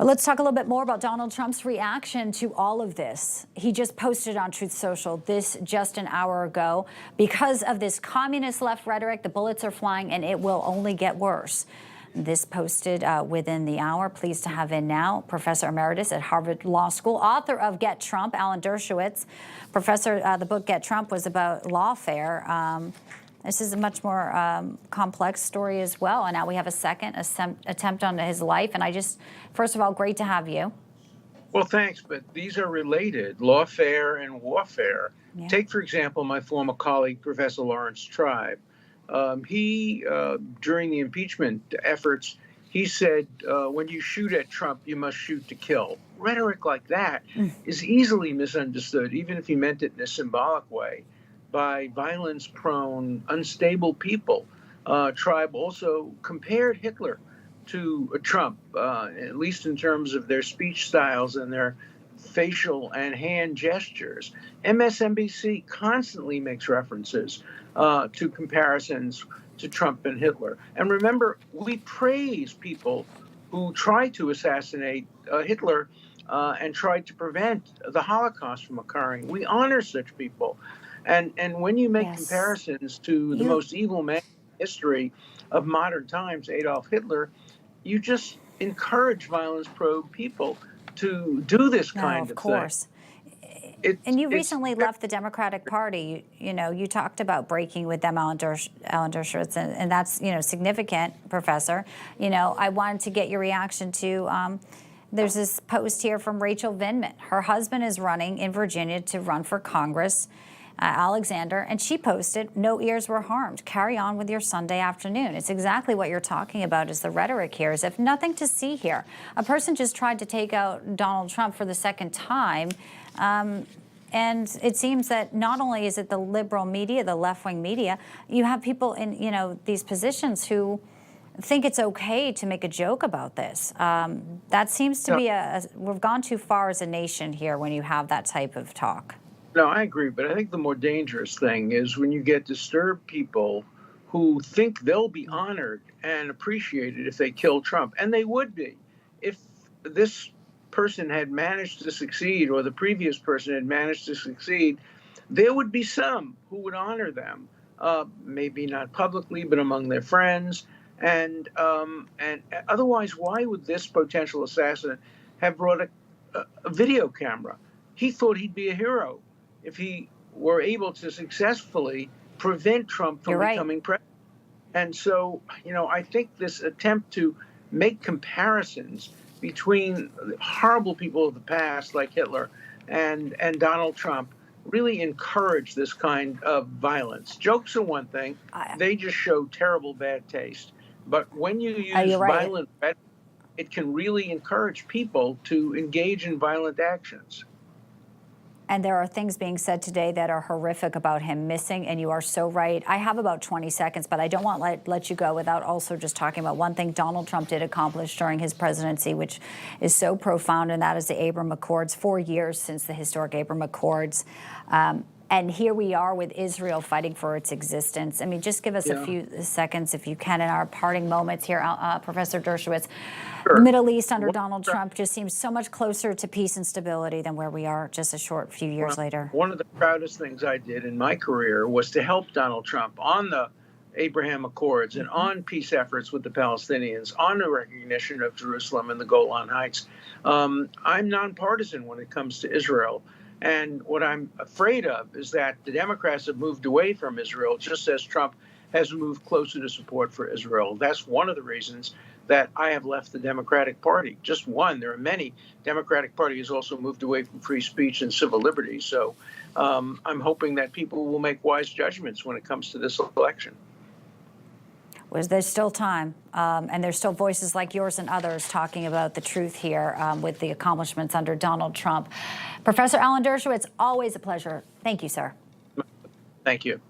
Well, let's talk a little bit more about Donald Trump's reaction to all of this. He just posted on Truth Social this just an hour ago. Because of this communist left rhetoric, the bullets are flying and it will only get worse. This posted within the hour. Pleased to have in now Professor Emeritus at Harvard Law School, author of Get Trump, Alan Dershowitz. Professor, the book Get Trump was about lawfare. This is a much more complex story as well. And now we have a second attempt on his life. And first of all, great to have you. Well, thanks, but these are related, lawfare and warfare. Yeah. Take, for example, my former colleague, Professor Lawrence Tribe. During the impeachment efforts, he said, when you shoot at Trump, you must shoot to kill. Rhetoric like that is easily misunderstood, even if he meant it in a symbolic way, by violence-prone, unstable people. Tribe also compared Hitler to Trump, at least in terms of their speech styles and their facial and hand gestures. MSNBC constantly makes references to comparisons to Trump and Hitler. And remember, we praise people who tried to assassinate Hitler and tried to prevent the Holocaust from occurring. We honor such people. And when you make comparisons to the most evil man in history of modern times, Adolf Hitler, you just encourage violence-prone people to do this kind of course. thing. And you recently left the Democratic Party. You talked about breaking with them, Alan Dershowitz, and that's, significant, Professor. I wanted to get your reaction to, there's this post here from Rachel Vindman. Her husband is running in Virginia to run for Congress, Alexander, and she posted, "No ears were harmed. Carry on with your Sunday afternoon." It's exactly what you're talking about is the rhetoric here, as if nothing to see here. A person just tried to take out Donald Trump for the second time. And it seems that not only is it the liberal media, the left-wing media, you have people in, these positions who think it's okay to make a joke about this. That seems to be we've gone too far as a nation here when you have that type of talk. No, I agree, but I think the more dangerous thing is when you get disturbed people who think they'll be honored and appreciated if they kill Trump, and they would be. If this person had managed to succeed, or the previous person had managed to succeed, there would be some who would honor them, maybe not publicly, but among their friends. And otherwise, why would this potential assassin have brought a video camera? He thought he'd be a hero if he were able to successfully prevent Trump from becoming president. And so, I think this attempt to make comparisons between horrible people of the past, like Hitler, and Donald Trump, really encourage this kind of violence. Jokes are one thing. They just show terrible bad taste. But when you use violent rhetoric, it can really encourage people to engage in violent actions. And there are things being said today that are horrific about him missing, and you are so right. I have about 20 seconds, but I don't want to let you go without also just talking about one thing Donald Trump did accomplish during his presidency, which is so profound, and that is the Abraham Accords, 4 years since the historic Abraham Accords. And here we are with Israel fighting for its existence. I mean, just give us a few seconds, if you can, in our parting moments here, Professor Dershowitz. Sure. The Middle East under Donald Trump just seems so much closer to peace and stability than where we are just a short few years later. One of the proudest things I did in my career was to help Donald Trump on the Abraham Accords and on peace efforts with the Palestinians, on the recognition of Jerusalem and the Golan Heights. I'm nonpartisan when it comes to Israel. And what I'm afraid of is that the Democrats have moved away from Israel, just as Trump has moved closer to support for Israel. That's one of the reasons that I have left the Democratic Party. Just one. There are many. Democratic Party has also moved away from free speech and civil liberties. So I'm hoping that people will make wise judgments when it comes to this election. There's still time, and there's still voices like yours and others talking about the truth here with the accomplishments under Donald Trump. Professor Alan Dershowitz, always a pleasure. Thank you, sir. Thank you.